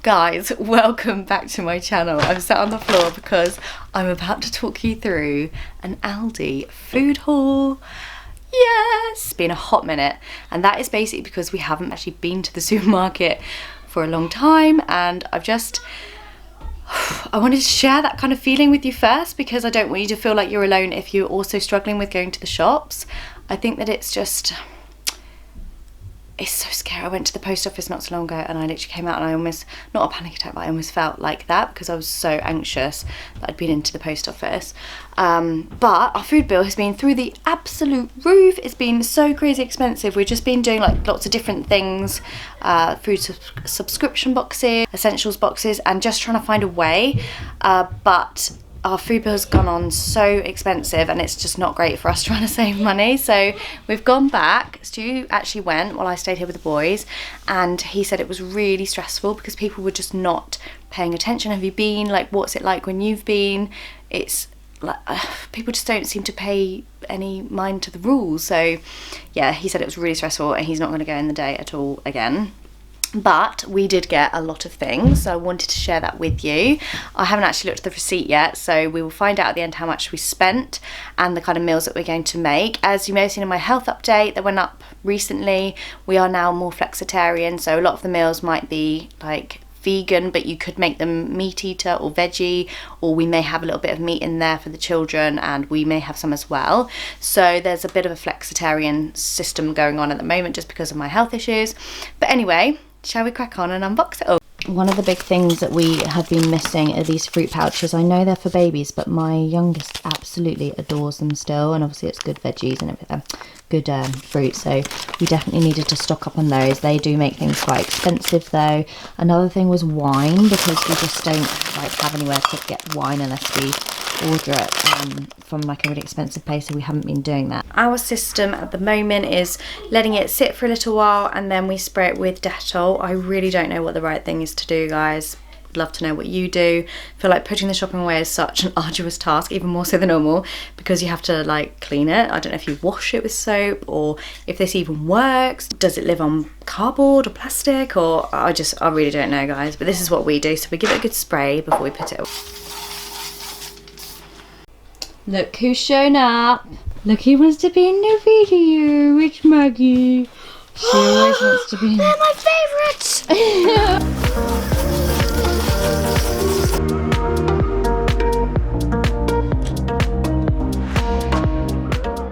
Guys, welcome back to my channel. I'm sat on the floor because I'm about to talk you through an Aldi food haul. Yes, it's been a hot minute, and that is basically because we haven't actually been to the supermarket for a long time, and I wanted to share that kind of feeling with you first because I don't want you to feel like you're alone if you're also struggling with going to the shops. I think that it's so scary. I went to the post office not so long ago and I literally came out and I almost, not a panic attack, but I almost felt like that because I was so anxious that I'd been into the post office. But our food bill has been through the absolute roof. It's been so crazy expensive. We've just been doing like lots of different things, food subscription boxes, essentials boxes, and just trying to find a way. But our food bill has gone on so expensive and it's just not great for us trying to save money. So we've gone back. Stu actually went while I stayed here with the boys, and he said it was really stressful because people were just not paying attention. Have you been? Like, what's it like when you've been? It's like people just don't seem to pay any mind to the rules. So yeah, he said it was really stressful and he's not going to go in the day at all again. But we did get a lot of things, so I wanted to share that with you. I haven't actually looked at the receipt yet, so we will find out at the end how much we spent and the kind of meals that we're going to make. As you may have seen in my health update that went up recently, we are now more flexitarian, so a lot of the meals might be like vegan, but you could make them meat eater or veggie, or we may have a little bit of meat in there for the children and we may have some as well. So there's a bit of a flexitarian system going on at the moment just because of my health issues. But anyway, shall we crack on and unbox it all? One of the big things that we have been missing are these fruit pouches. I know they're for babies, but my youngest absolutely adores them still, and obviously it's good veggies and everything, good fruit, so we definitely needed to stock up on those. They do make things quite expensive though. Another thing was wine, because we just don't like have anywhere to get wine unless we order it from like a really expensive place, so we haven't been doing that. Our system at the moment is letting it sit for a little while and then we spray it with Dettol. I really don't know what the right thing is to do, guys. I'd love to know what you do. I feel like putting the shopping away is such an arduous task, even more so than normal, because you have to like clean it. I don't know if you wash it with soap or if this even works. Does it live on cardboard or plastic, or I really don't know, guys, but this is what we do. So we give it a good spray before we put it away. Look who's shown up. Look who wants to be in the video. It's Maggie. She always wants to be in. They're my favourites.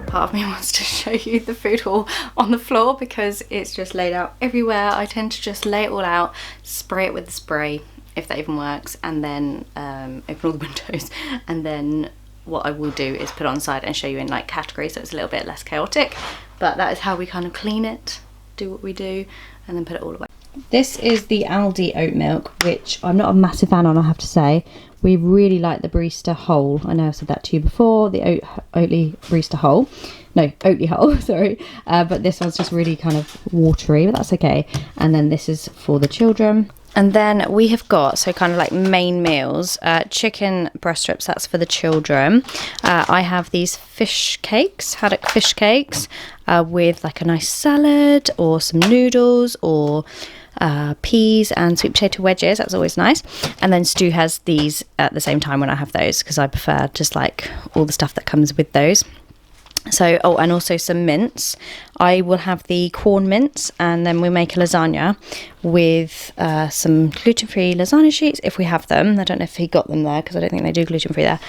Part of me wants to show you the food haul on the floor because it's just laid out everywhere. I tend to just lay it all out, spray it with the spray, if that even works, and then open all the windows, and then what I will do is put it on the side and show you in like categories so it's a little bit less chaotic. But that is how we kind of clean it, do what we do, and then put it all away. This is the Aldi oat milk, which I'm not a massive fan on, I have to say. We really like the barista whole. I know I've said that to you before, the Oatly barista whole. No, Oatly whole, sorry. But this one's just really kind of watery, but that's okay. And then this is for the children. And then we have got, so kind of like main meals, chicken breast strips, that's for the children. I have these fish cakes, haddock fish cakes, with like a nice salad or some noodles or peas and sweet potato wedges. That's always nice. And then Stu has these at the same time when I have those, because I prefer just like all the stuff that comes with those. So, oh, and also some mince. I will have the corn mince, and then we make a lasagna with some gluten-free lasagna sheets if we have them. I don't know if he got them there because I don't think they do gluten-free there,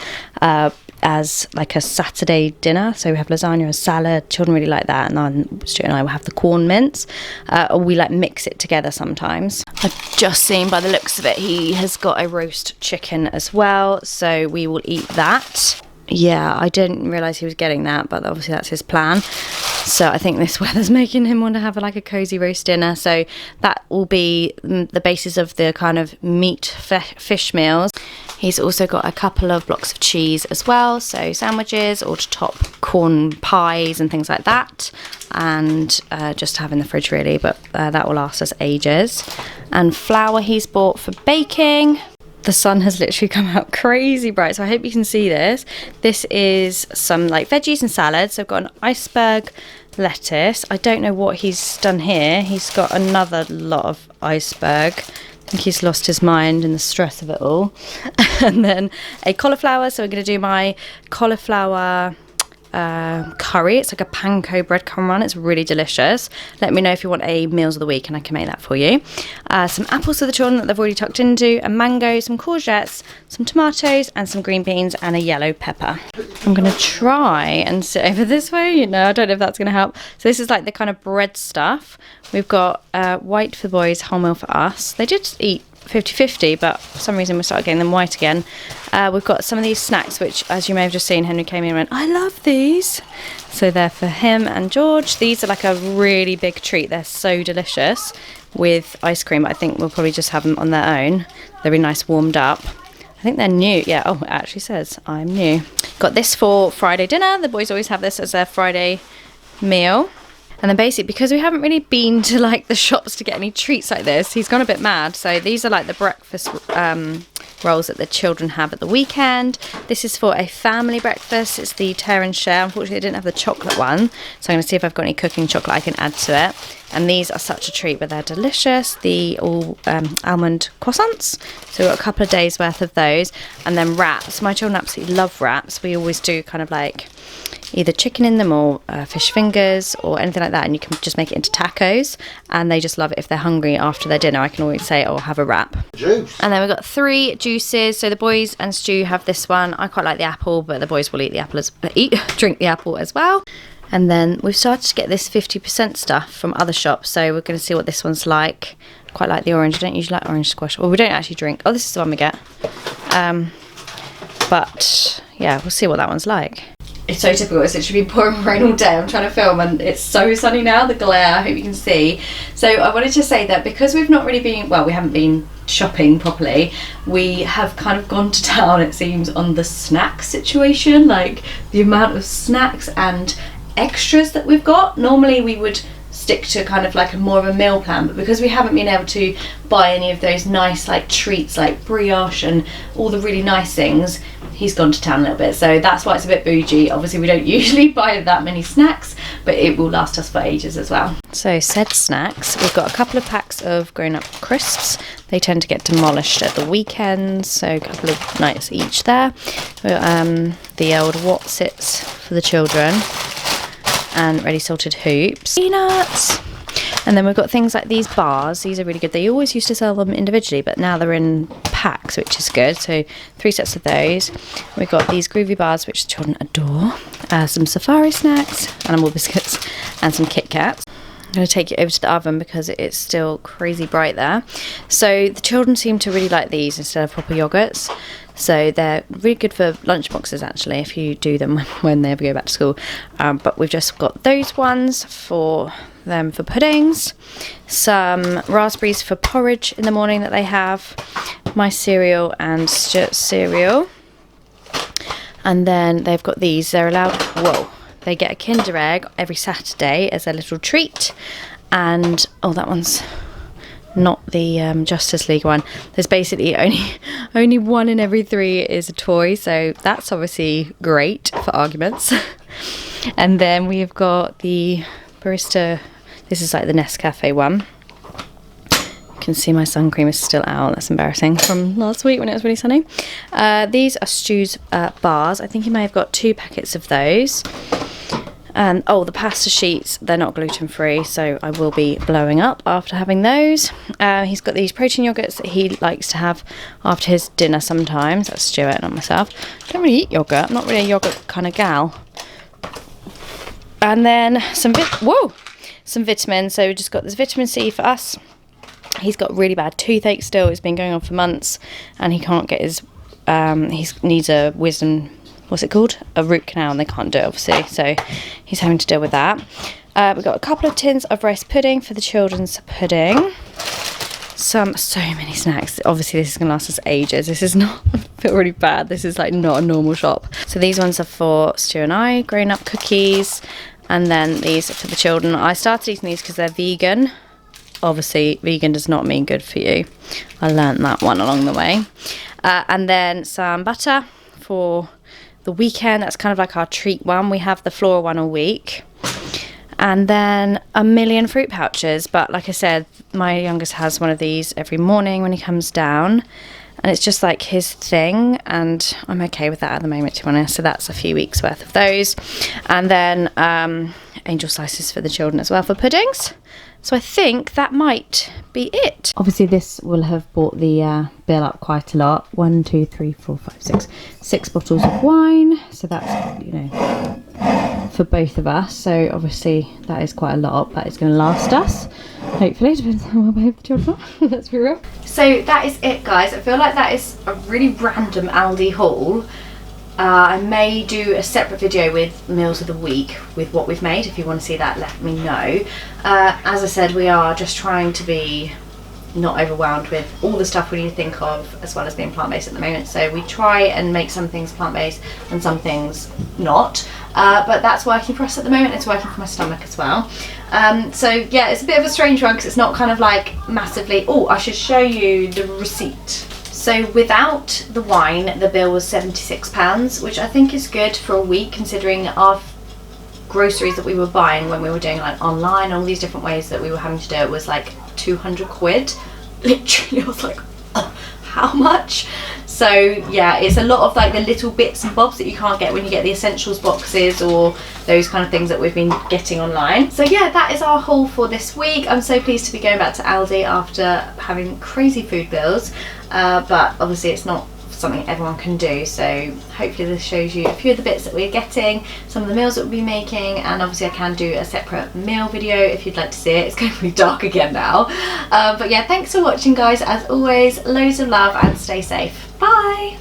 as like a Saturday dinner. So we have lasagna, a salad. Children really like that, and then Stuart and I will have the corn mince. Or we like mix it together sometimes. I've just seen by the looks of it, he has got a roast chicken as well, so we will eat that. Yeah, I didn't realise he was getting that, but obviously that's his plan. So I think this weather's making him want to have like a cosy roast dinner. So that will be the basis of the kind of meat fish meals. He's also got a couple of blocks of cheese as well, so sandwiches or to top corn pies and things like that, and just to have in the fridge really, but that will last us ages. And flour he's bought for baking. The sun has literally come out crazy bright, so I hope you can see this. This is some like veggies and salads. So I've got an iceberg lettuce. I don't know what he's done here. He's got another lot of iceberg. I think he's lost his mind in the stress of it all. And then a cauliflower, so we're going to do my cauliflower curry. It's like a panko breadcrumb run. It's really delicious. Let me know if you want a meals of the week and I can make that for you. Some apples for the children that they've already tucked into, a mango, some courgettes, some tomatoes and some green beans and a yellow pepper. I'm going to try and sit over this way. You know, I don't know if that's going to help. So this is like the kind of bread stuff. We've got white for the boys, wholemeal for us. They did eat 50-50, but for some reason we started getting them white again. We've got some of these snacks, which, as you may have just seen, Henry came in and went, I love these. So they're for him and George. These are like a really big treat. They're so delicious with ice cream. I think we'll probably just have them on their own. They're really nice warmed up. I think they're new. Yeah, oh, it actually says I'm new. Got this for Friday dinner. The boys always have this as their Friday meal. And then basically, because we haven't really been to like the shops to get any treats like this, he's gone a bit mad. So these are like the breakfast rolls that the children have at the weekend. This is for a family breakfast. It's the tear and share. Unfortunately, I didn't have the chocolate one. So I'm going to see if I've got any cooking chocolate I can add to it. And these are such a treat, but they're delicious. The all almond croissants. So we've got a couple of days worth of those. And then wraps. My children absolutely love wraps. We always do kind of like either chicken in them or fish fingers or anything like that, and you can just make it into tacos, and they just love it if they're hungry after their dinner. I can always say, oh, have a wrap. Juice. And then we've got 3 juices. So the boys and Stu have this one. I quite like the apple, but the boys will eat the apple drink the apple as well. And then we've started to get this 50% stuff from other shops, so we're going to see what this one's like. Quite like the orange. I don't usually like orange squash. Well, we don't actually drink. Oh, this is the one we get. But yeah, we'll see what that one's like. It's so typical. It's literally been pouring rain all day. I'm trying to film and it's so sunny now, the glare, I hope you can see. So I wanted to say that because we've not really been, well, we haven't been shopping properly, we have kind of gone to town, it seems, on the snack situation, like the amount of snacks and extras that we've got. Normally we would stick to kind of like a more of a meal plan, but because we haven't been able to buy any of those nice like treats like brioche and all the really nice things, he's gone to town a little bit, so that's why it's a bit bougie. Obviously we don't usually buy that many snacks, but it will last us for ages as well. So said snacks, we've got a couple of packs of grown-up crisps. They tend to get demolished at the weekends, so a couple of nights each there. The old Watsits for the children and ready salted hoops, peanuts. And then we've got things like these bars. These are really good. They always used to sell them individually, but now they're in packs, which is good. So 3 sets of those. We've got these groovy bars, which the children adore. Some safari snacks, animal biscuits, and some Kit Kats. I'm going to take it over to the oven because it's still crazy bright there. So the children seem to really like these instead of proper yogurts. So they're really good for lunch boxes actually, if you do them when they ever go back to school. But we've just got those ones for them for puddings. Some raspberries for porridge in the morning that they have. My cereal and Stuart's cereal. And then they've got these. They're allowed, whoa. They get a Kinder Egg every Saturday as a little treat. And, oh, that one's not the Justice League one. There's basically only 1 in every 3 is a toy, so that's obviously great for arguments. And then we've got the barista, this is like the Nescafe one. You can see my sun cream is still out, that's embarrassing, from last week when it was really sunny. These are Stu's bars. I think he may have got 2 packets of those. And oh, the pasta sheets, they're not gluten-free, so I will be blowing up after having those. He's got these protein yogurts that he likes to have after his dinner sometimes. That's Stuart, not myself. I don't really eat yogurt. I'm not really a yogurt kind of gal. And then some vitamins. So we just got this vitamin C for us. He's got really bad toothache still. It's been going on for months, and he can't get his. He needs a wisdom. What's it called? A root canal, and they can't do it obviously, so he's having to deal with that. We've got a couple of tins of rice pudding for the children's pudding. So many snacks. Obviously this is going to last us ages. This is not, I feel really bad. This is like not a normal shop. So these ones are for Stu and I, grown up cookies. And then these are for the children. I started eating these because they're vegan. Obviously vegan does not mean good for you. I learned that one along the way. And then some butter for the weekend. That's kind of like our treat one. We have the floral one all week. and then a million fruit pouches. But like I said, my youngest has one of these every morning when he comes down, and it's just like his thing, and I'm okay with that at the moment, to be honest. So that's a few weeks worth of those. And then angel slices for the children as well for puddings. So I think that might be it. Obviously this will have brought the bill up quite a lot. 1, 2, 3, 4, 5, 6. 6 bottles of wine. So that's, you know, for both of us. So obviously that is quite a lot, but it's going to last us. Hopefully, depends on how well behave the children are. Let's be real. So that is it, guys. I feel like that is a really random Aldi haul. I may do a separate video with meals of the week with what we've made. If you want to see that, let me know. As I said, we are just trying to be not overwhelmed with all the stuff we need to think of, as well as being plant-based at the moment. So we try and make some things plant-based and some things not. But that's working for us at the moment. It's working for my stomach as well. So yeah, it's a bit of a strange one because it's not kind of like massively... Oh, I should show you the receipt. So without the wine, the bill was £76, which I think is good for a week, considering our groceries that we were buying when we were doing like online, all these different ways that we were having to do it, was like 200 quid. Literally, I was like, oh, how much? So yeah, it's a lot of like the little bits and bobs that you can't get when you get the essentials boxes or those kind of things that we've been getting online. So yeah, that is our haul for this week. I'm so pleased to be going back to Aldi after having crazy food bills, but obviously it's not something everyone can do, so hopefully this shows you a few of the bits that we're getting, some of the meals that we'll be making, and obviously I can do a separate meal video if you'd like to see it. It's going to be dark again now, but yeah, thanks for watching, guys. As always, loads of love and stay safe. Bye.